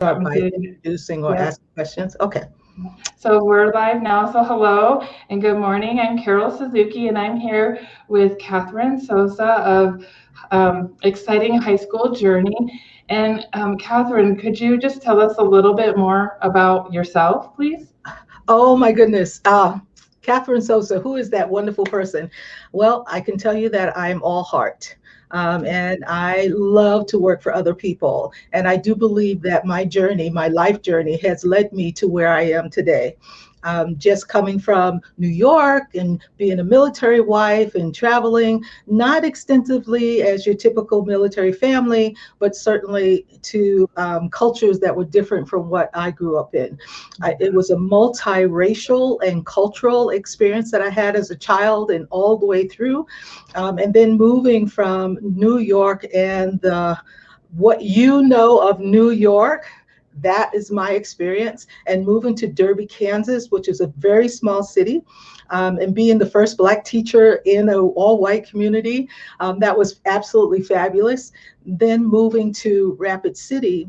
Start I'm by good. introducing or Yep. asking questions. Okay. So we're live now. So hello and good morning. I'm Carol Suzuki, and I'm here with Catherine Sosa of Exciting High School Journey. And Catherine, could you just tell us a little bit more about yourself, please? Oh my goodness. Catherine Sosa, who is that wonderful person? Well, I can tell you that I'm all heart. And I love to work for other people. And I do believe that my journey, my life journey, has led me to where I am today. Just coming from New York and being a military wife and traveling, not extensively as your typical military family, but certainly to cultures that were different from what I grew up in. It was a multiracial and cultural experience that I had as a child and all the way through. And then moving from New York and what you know of New York, that is my experience. And moving to Derby, Kansas, which is a very small city, and being the first Black teacher in an all-white community, that was absolutely fabulous. Then moving to Rapid City,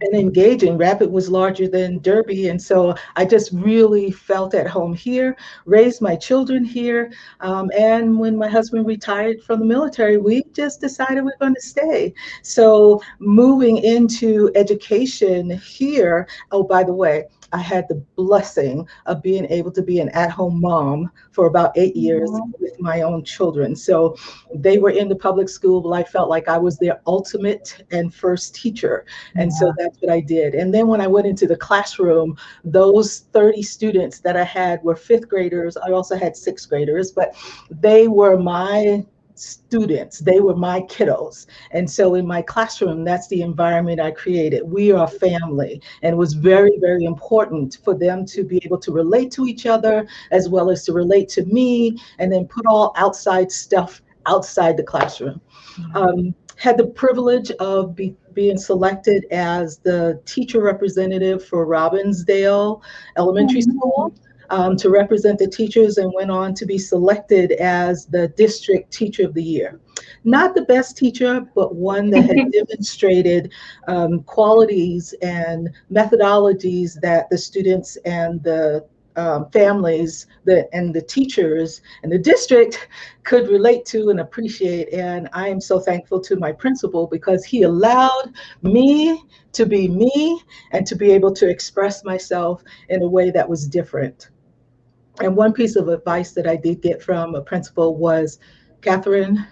and engaging. Rapid was larger than Derby. And so I just really felt at home here, raised my children here. And when my husband retired from the military, we just decided we're going to stay. So moving into education here, oh, by the way, I had the blessing of being able to be an at-home mom for about 8 years Mhm. with my own children. So they were in the public school, but I felt like I was their ultimate and first teacher. And so Yeah. that's what I did. And then when I went into the classroom, those 30 students that I had were fifth graders. I also had sixth graders, but they were my students. They were my kiddos. And so in my classroom, that's the environment I created. We are family. And it was very, very important for them to be able to relate to each other as well as to relate to me and then put all outside stuff outside the classroom. Had the privilege of being selected as the teacher representative for Robbinsdale Elementary School, to represent the teachers, and went on to be selected as the district teacher of the year. Not the best teacher, but one that had demonstrated qualities and methodologies that the students and the families and the teachers and the district could relate to and appreciate. And I am so thankful to my principal because he allowed me to be me and to be able to express myself in a way that was different. And one piece of advice that I did get from a principal was, Catherine,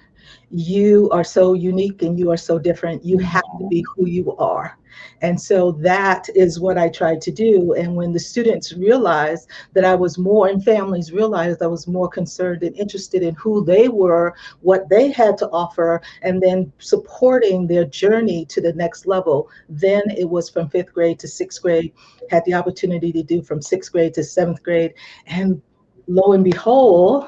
you are so unique and you are so different. You have to be who you are. And so that is what I tried to do. And when the students realized that I was more, and families realized I was more concerned and interested in who they were, what they had to offer, and then supporting their journey to the next level, then it was from fifth grade to sixth grade, had the opportunity to do from sixth grade to seventh grade. And lo and behold,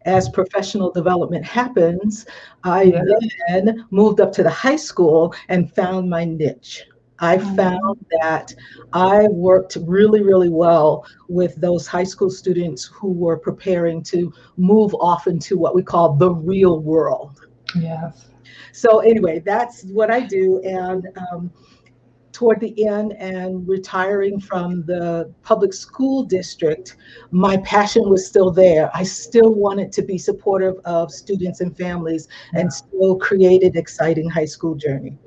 as professional development happens, I Yeah. then moved up to the high school and found my niche. I found Mhm. that I worked really, really well with those high school students who were preparing to move off into what we call the real world. Yes. So, anyway, that's what I do. And toward the end and retiring from the public school district, my passion was still there. I still wanted to be supportive of students and families and Yeah. still created exciting high school journey.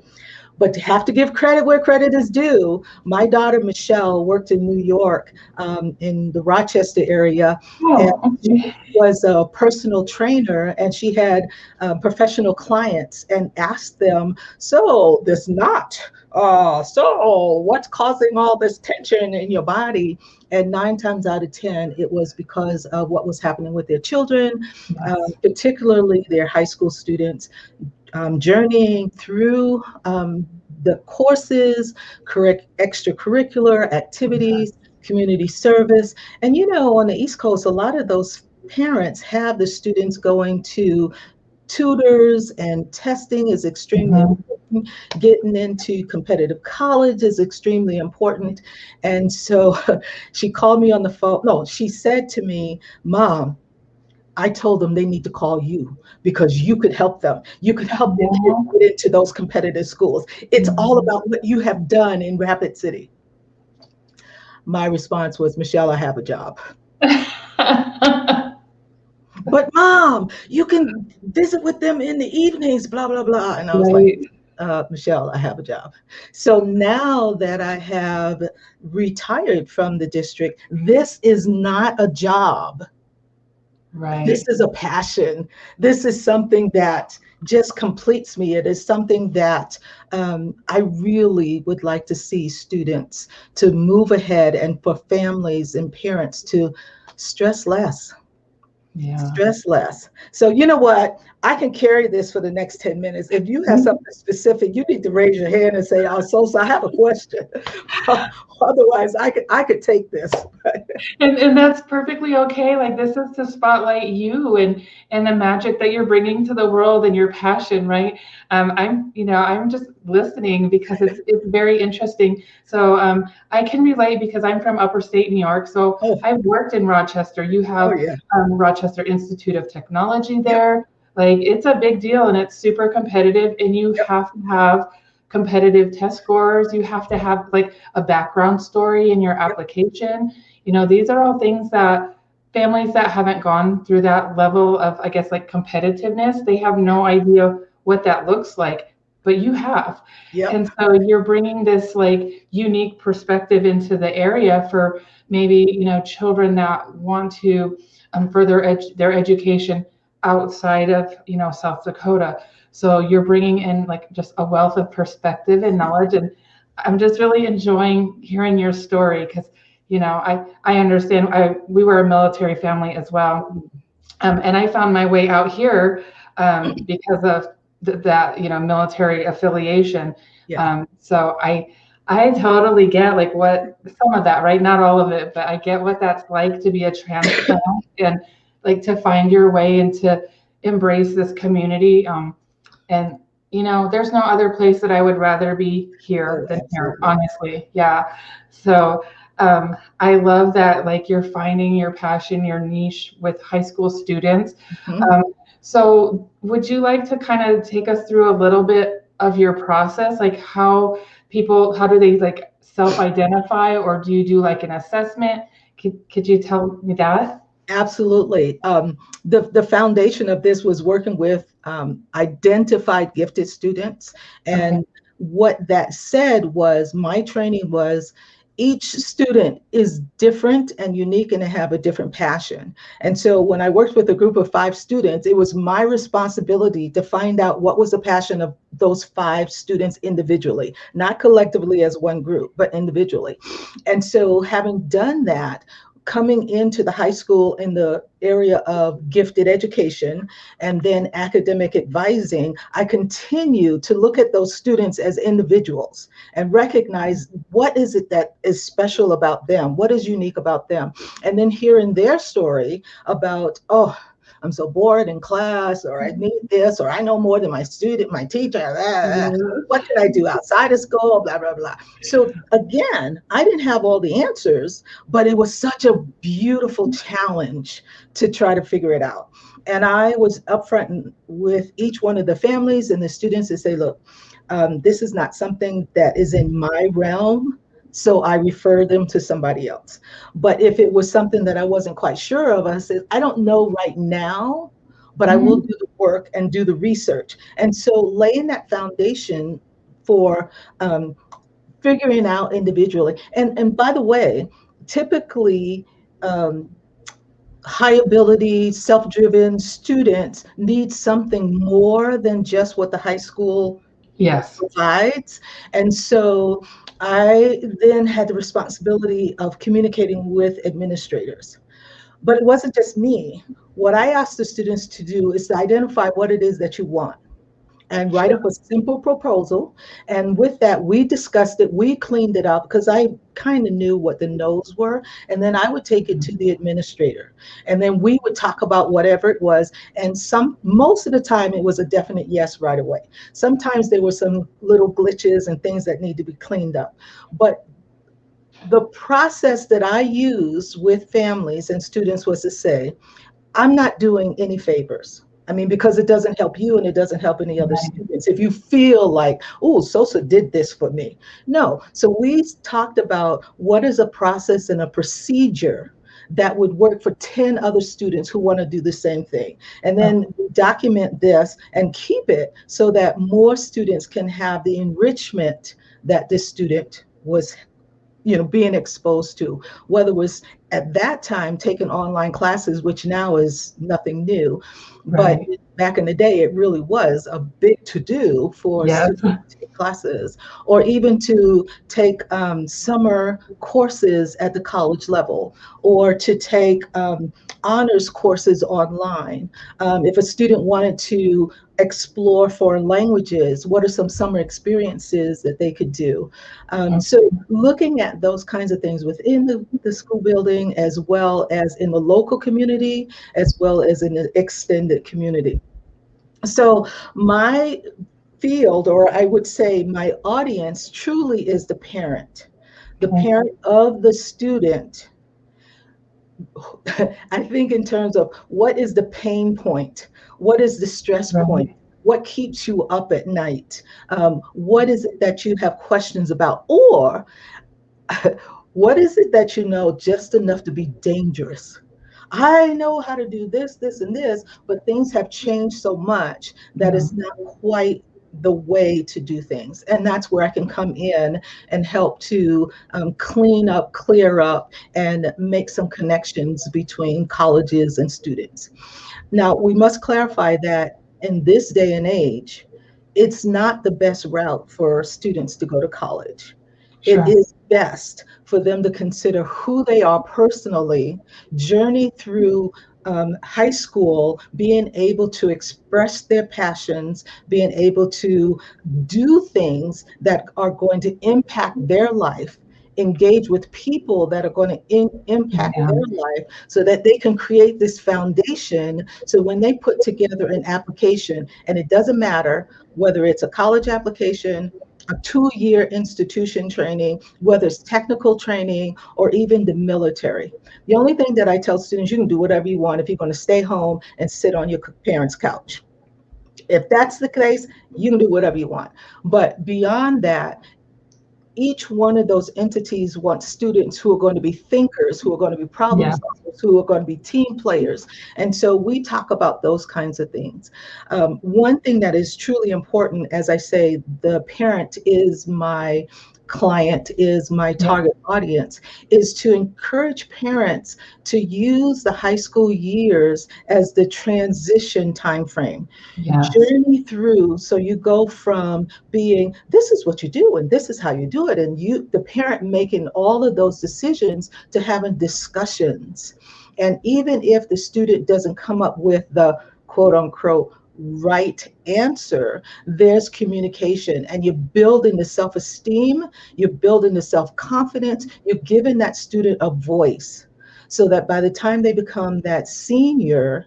But to have to give credit where credit is due, my daughter Michelle worked in New York, in the Rochester area, and Oh, she okay. was a personal trainer, and she had professional clients and asked them, so this knot, so what's causing all this tension in your body? And 9 times out of 10, it was because of what was happening with their children, Yes. particularly their high school students, journeying through the courses, extracurricular activities, community service. And on the East Coast, a lot of those parents have the students going to tutors, and testing is extremely Mhm. important. Getting into competitive college is extremely important. And so she called me on the phone. No, she said to me, Mom, I told them they need to call you because you could help them. You could help them Yeah. get into those competitive schools. It's all Mhm. about what you have done in Rapid City. My response was, Michelle, I have a job. But mom, you can visit with them in the evenings, blah, blah, blah. And I was like, Right. Michelle, I have a job. So now that I have retired from the district, this is not a job. This Right. is a passion. This is something that just completes me. It is something that I really would like to see students to move ahead and for families and parents to stress less. Yeah. Stress less. So you know what? I can carry this for the next 10 minutes. If you have something specific, you need to raise your hand and say, "Oh, Sosa, I have a question." Otherwise, I could take this. And that's perfectly okay. Like this is to spotlight you and the magic that you're bringing to the world and your passion, right? I'm just listening because it's very interesting. So I can relate because I'm from upper state New York. So Oh, I've worked in Rochester. You oh have yeah. Rochester Institute of Technology Yep, there. Like it's a big deal and it's super competitive, and you yep, have to have competitive test scores. You have to have like a background story in your yep. application. These are all things that families that haven't gone through that level of, I guess, like competitiveness, they have no idea what that looks like, but you have. Yep. And so you're bringing this like unique perspective into the area for maybe, children that want to further their education outside of, South Dakota. So you're bringing in like just a wealth of perspective and knowledge. And I'm just really enjoying hearing your story because I understand. We were a military family as well, and I found my way out here because of that, military affiliation. Yeah. So I totally get like what some of that, right? Not all of it, but I get what that's like to be a transplant and like to find your way and to embrace this community. And there's no other place that I would rather be here Oh, than here, absolutely. honestly. Yeah. So I love that like you're finding your passion, your niche with high school students. Mhm. Um, so would you like to kind of take us through a little bit of your process, like how do they like self-identify, or do you do like an assessment? Could you tell me that? Absolutely. The foundation of this was working with identified gifted students. Okay. And what that said was my training was each student is different and unique and they have a different passion. And so when I worked with a group of 5 students, it was my responsibility to find out what was the passion of those 5 students individually, not collectively as one group, but individually. And so having done that, coming into the high school in the area of gifted education and then academic advising, I continue to look at those students as individuals and recognize what is it that is special about them, what is unique about them, and then hearing their story about, oh, I'm so bored in class, or I need this, or I know more than my student, my teacher. What can I do outside of school? Blah, blah, blah. So again, I didn't have all the answers, but it was such a beautiful challenge to try to figure it out. And I was upfront with each one of the families and the students to say, look, this is not something that is in my realm. So I refer them to somebody else. But if it was something that I wasn't quite sure of, I said, I don't know right now, but I will Mhm. do the work and do the research. And so laying that foundation for figuring out individually. And by the way, typically, um, high ability, self-driven students need something more than just what the high school Yes. provides. And so I then had the responsibility of communicating with administrators. But it wasn't just me. What I asked the students to do is to identify what it is that you want and write up a simple proposal. And with that, we discussed it, we cleaned it up because I kind of knew what the no's were. And then I would take it to the administrator. And then we would talk about whatever it was. And most of the time it was a definite yes right away. Sometimes there were some little glitches and things that need to be cleaned up. But the process that I used with families and students was to say, I'm not doing any favors. I mean, because it doesn't help you and it doesn't help any other Right. students. If you feel like, oh, Sosa did this for me. No. So we talked about what is a process and a procedure that would work for 10 other students who want to do the same thing. And then Okay. document this and keep it so that more students can have the enrichment that this student was, being exposed to, whether it was at that time taking online classes, which now is nothing new, but Right. back in the day it really was a big to do for Yes. students to take classes, or even to take summer courses at the college level, or to take honors courses online. If a student wanted to explore foreign languages, what are some summer experiences that they could do? So looking at those kinds of things within the school building, as well as in the local community, as well as in the extended community. So my field, or I would say my audience, truly is the Okay. parent of the student. I think in terms of what is the pain point, what is the stress point, Right. what keeps you up at night, what is it that you have questions about, or what is it that you know just enough to be dangerous? I know how to do this, this, and this, but things have changed so much that Yeah. it's not quite the way to do things. And that's where I can come in and help to clean up, clear up, and make some connections between colleges and students. Now, we must clarify that in this day and age, it's not the best route for students to go to college. It Sure. is best for them to consider who they are personally, journey through high school, being able to express their passions, being able to do things that are going to impact their life, engage with people that are going to impact Yeah. their life, so that they can create this foundation. So when they put together an application, and it doesn't matter whether it's a college application, a 2-year institution training, whether it's technical training, or even the military. The only thing that I tell students, you can do whatever you want if you're going to stay home and sit on your parents' couch. If that's the case, you can do whatever you want. But beyond that, each one of those entities wants students who are going to be thinkers, who are going to be problem Yeah. solvers, who are going to be team players. And so we talk about those kinds of things. One thing that is truly important, as I say, the parent is my client, is my Yeah. target audience, is to encourage parents to use the high school years as the transition time frame. Yes. Journey through, so you go from being, this is what you do and this is how you do it, and you, the parent, making all of those decisions, to having discussions. And even if the student doesn't come up with the quote unquote right answer, there's communication, and you're building the self-esteem, you're building the self-confidence, you're giving that student a voice, so that by the time they become that senior,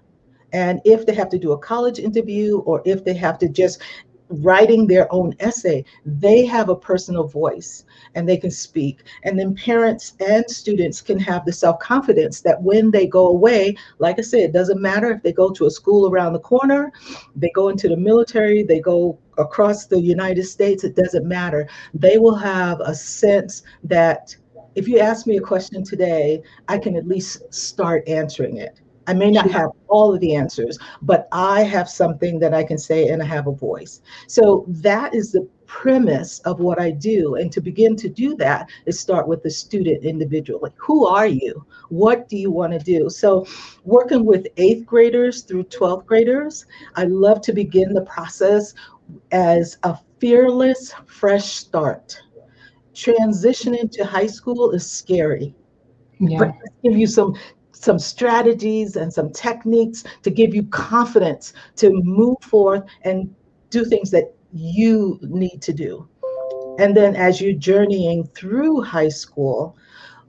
and if they have to do a college interview, or if they have to just writing their own essay, they have a personal voice and they can speak. And then parents and students can have the self-confidence that when they go away, like I said, it doesn't matter if they go to a school around the corner, they go into the military, they go across the United States, it doesn't matter. They will have a sense that if you ask me a question today, I can at least start answering it. I may not Sure. have all of the answers, but I have something that I can say and I have a voice. So that is the premise of what I do. And to begin to do that is start with the student individually. Who are you? What do you want to do? So working with 8th graders through 12th graders, I love to begin the process as a fearless, fresh start. Transitioning to high school is scary, but Yeah. let's give you some strategies and some techniques to give you confidence to move forth and do things that you need to do. And then as you're journeying through high school,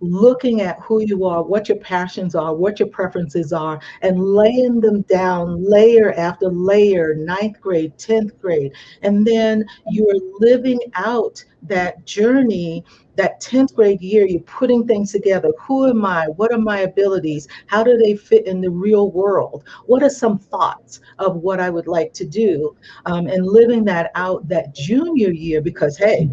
looking at who you are, what your passions are, what your preferences are, and laying them down layer after layer, 9th grade, 10th grade. And then you're living out that journey that 10th grade year, you're putting things together. Who am I? What are my abilities? How do they fit in the real world? What are some thoughts of what I would like to do? And living that out that junior year, because hey,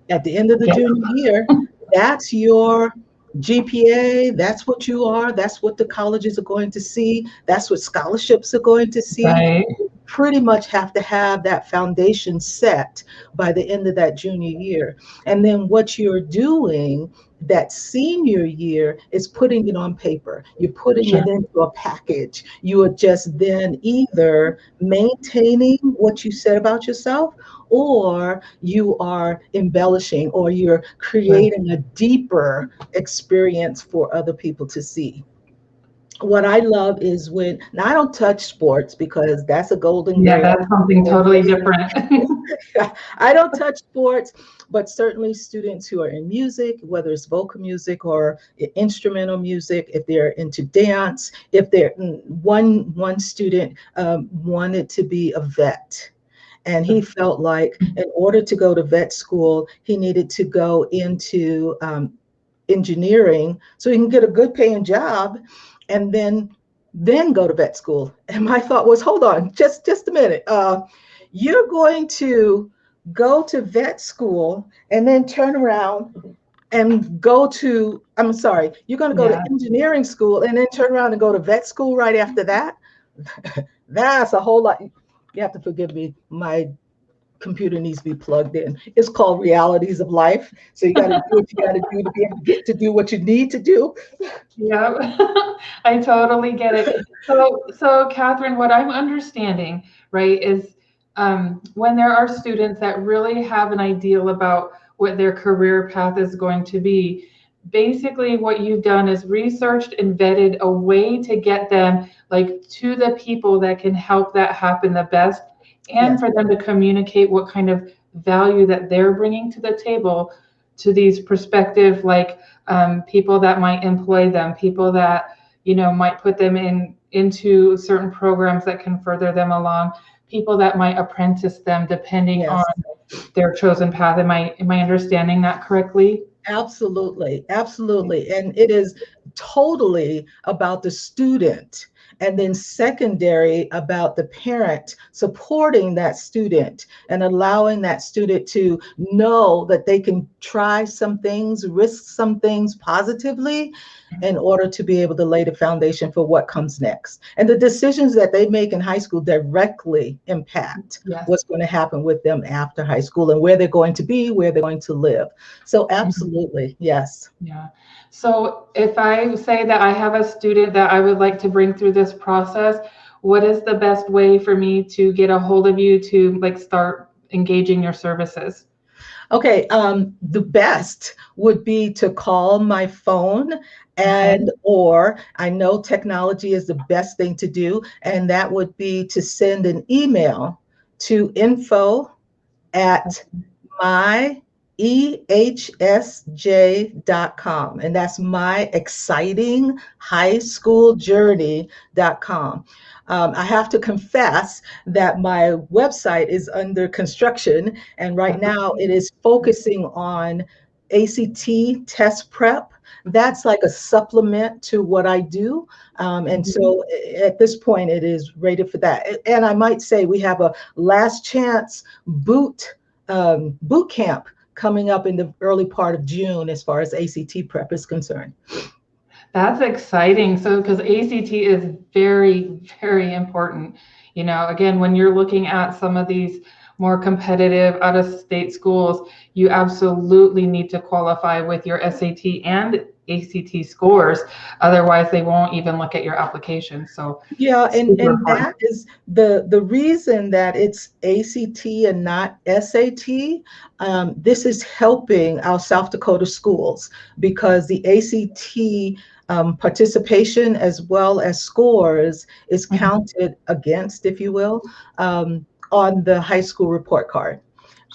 at the end of the Yeah. junior year, that's your GPA, that's what you are, that's what the colleges are going to see, that's what scholarships are going to see. Right. Pretty much have to have that foundation set by the end of that junior year. And then what you're doing that senior year is putting it on paper. You're putting Sure. it into a package. You are just then either maintaining what you said about yourself, or you are embellishing, or you're Right. creating a deeper experience for other people to see. What I love is when, now I don't touch sports because that's a golden Yeah, gray that's something totally different. area. I don't touch sports, but certainly students who are in music, whether it's vocal music or instrumental music, if they're into dance, if they're one student wanted to be a vet. And he felt like in order to go to vet school, he needed to go into engineering so he can get a good paying job and then go to vet school. And my thought was, hold on, just a minute. You're going to go to vet school and then turn around and go to, I'm sorry, you're going to go to Yeah. engineering school and then turn around and go to vet school right after that. That's a whole lot. You have to forgive me. My computer needs to be plugged in. It's called realities of life. So you got to do what you got to do to be able to get to do what you need to do. Yeah, I totally get it. So Catherine, what I'm understanding, right, is when there are students that really have an ideal about what their career path is going to be, basically what you've done is researched and vetted a way to get them like to the people that can help that happen the best, and Yes, for them to communicate what kind of value that they're bringing to the table to these prospective like people that might employ them, people that might put them into certain programs that can further them along, people that might apprentice them depending on yes. their chosen path. Am I understanding that correctly? Absolutely, absolutely. And it is totally about the student. And then secondary about the parent supporting that student and allowing that student to know that they can try some things, risk some things positively in order to be able to lay the foundation for what comes next. And the decisions that they make in high school directly impact Yes. what's going to happen with them after high school and where they're going to be, where they're going to live. So absolutely, yes. Yeah. So if I say that I have a student that I would like to bring through this process, what is the best way for me to get a hold of you to like start engaging your services? Okay, the best would be to call my phone, Okay. and or I know technology is the best thing to do, and that would be to send an email to info at myehsj.com. And that's my exciting high school journey.com. I have to confess that my website is under construction, and right now it is focusing on ACT test prep. That's like a supplement to what I do. And so at this point, it is rated for that. And I might say we have a last chance boot camp coming up in the early part of June as far as ACT prep is concerned. That's exciting. So, because ACT is very, very important. Again, when you're looking at some of these more competitive out of state schools, you absolutely need to qualify with your SAT and ACT scores. Otherwise, they won't even look at your application. So, Yeah, super and important. that is the reason that it's ACT and not SAT. This is helping our South Dakota schools because the ACT participation as well as scores is counted against, if you will, on the high school report card.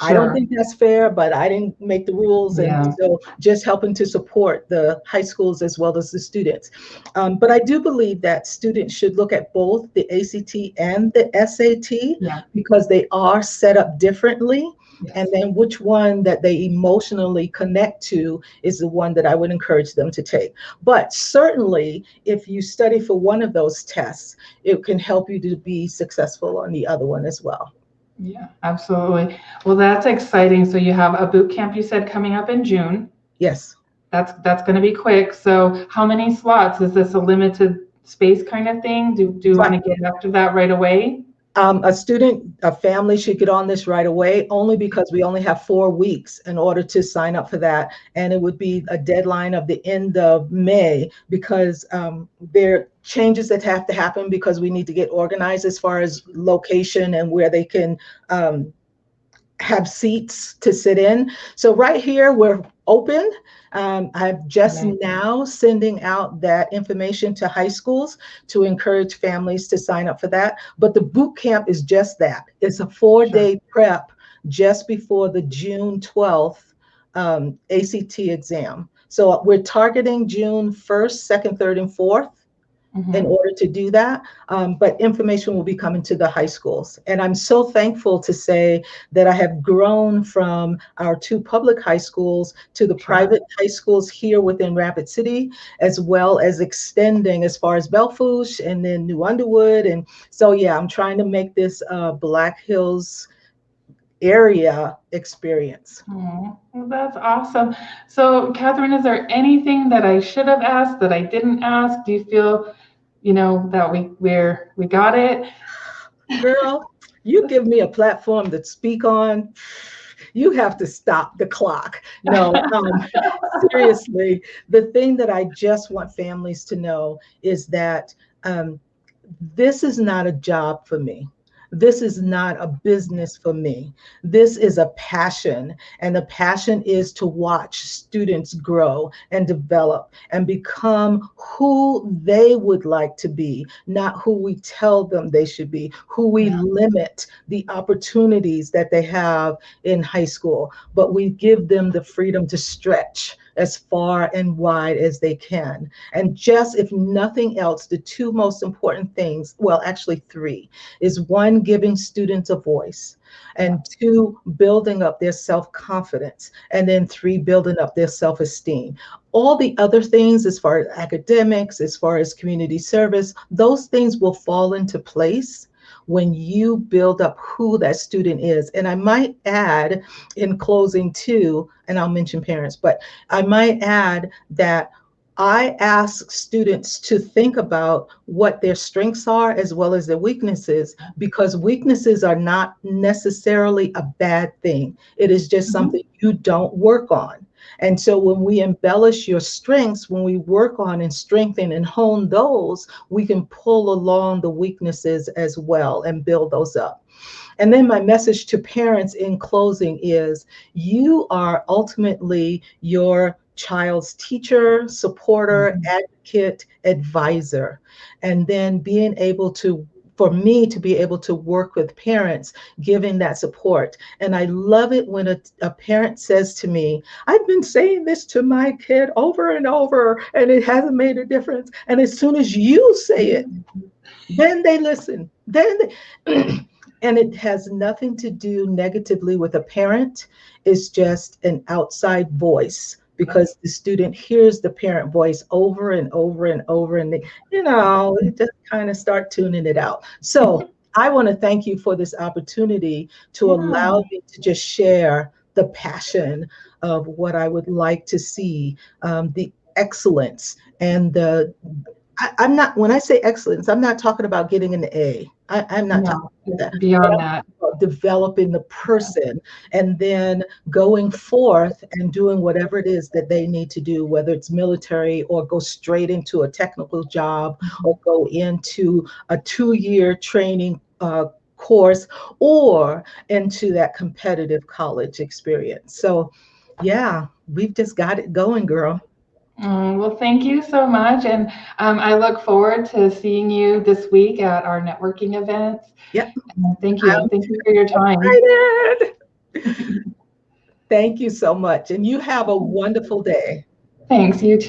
I don't Sure. think that's fair, but I didn't make the rules. And Yeah. so just helping to support the high schools as well as the students. But I do believe that students should look at both the ACT and the SAT Yeah. because they are set up differently. And then which one that they emotionally connect to is the one that I would encourage them to take. But certainly, if you study for one of those tests, it can help you to be successful on the other one as well. Yeah, absolutely. Well, that's exciting. So you have a boot camp, you said, coming up in June. Yes. That's going to be quick. So how many slots? Is this a limited space kind of thing? Do you want to get after that right away? A family should get on this right away, only because we only have 4 weeks in order to sign up for that. And it would be a deadline of the end of May, because there are changes that have to happen because we need to get organized as far as location and where they can have seats to sit in. So right here, we're open. I'm just now sending out that information to high schools to encourage families to sign up for that. But the boot camp is just that. It's a 4-day prep just before the June 12th ACT exam. So we're targeting June 1st, 2nd, 3rd, and 4th. In order to do that. But information will be coming to the high schools. And I'm so thankful to say that I have grown from our 2 public high schools to the private high schools here within Rapid City, as well as extending as far as Belfouche and then New Underwood. And so, yeah, I'm trying to make this Black Hills area experience. Oh, well, that's awesome. So, Catherine, is there anything that I should have asked that I didn't ask? Do you feel, that we got it? Girl, you give me a platform to speak on, you have to stop the clock. No, seriously, the thing that I just want families to know is that this is not a job for me. This is not a business for me. This is a passion, and the passion is to watch students grow and develop and become who they would like to be, not who we tell them they should be, who we limit the opportunities that they have in high school, but we give them the freedom to stretch as far and wide as they can. And just, if nothing else, the 2 most important things, well, actually 3, is 1, giving students a voice, and 2, building up their self-confidence, and then 3, building up their self-esteem. All the other things, as far as academics, as far as community service, those things will fall into place when you build up who that student is. And I might add in closing too, and I'll mention parents, but I might add that I ask students to think about what their strengths are as well as their weaknesses, because weaknesses are not necessarily a bad thing. It is just something you don't work on. And so when we embellish your strengths, when we work on and strengthen and hone those, we can pull along the weaknesses as well and build those up. And then my message to parents in closing is, you are ultimately your child's teacher, supporter, advocate, advisor. And then being able to, for me to be able to work with parents, giving that support. And I love it when a parent says to me, I've been saying this to my kid over and over, and it hasn't made a difference. And as soon as you say it, then they listen. And it has nothing to do negatively with a parent. It's just an outside voice, because the student hears the parent voice over and over and over, and they just kind of start tuning it out. So I want to thank you for this opportunity to allow me to just share the passion of what I would like to see, the excellence and I'm not, when I say excellence, I'm not talking about getting an A. I'm not talking about that. Beyond that. Developing the person, and then going forth and doing whatever it is that they need to do, whether it's military or go straight into a technical job or go into a 2-year training course or into that competitive college experience. So yeah, we've just got it going, girl. Well, thank you so much. And I look forward to seeing you this week at our networking events. Yep. Thank you. Thank you for your time. Thank you so much. And you have a wonderful day. Thanks, you too.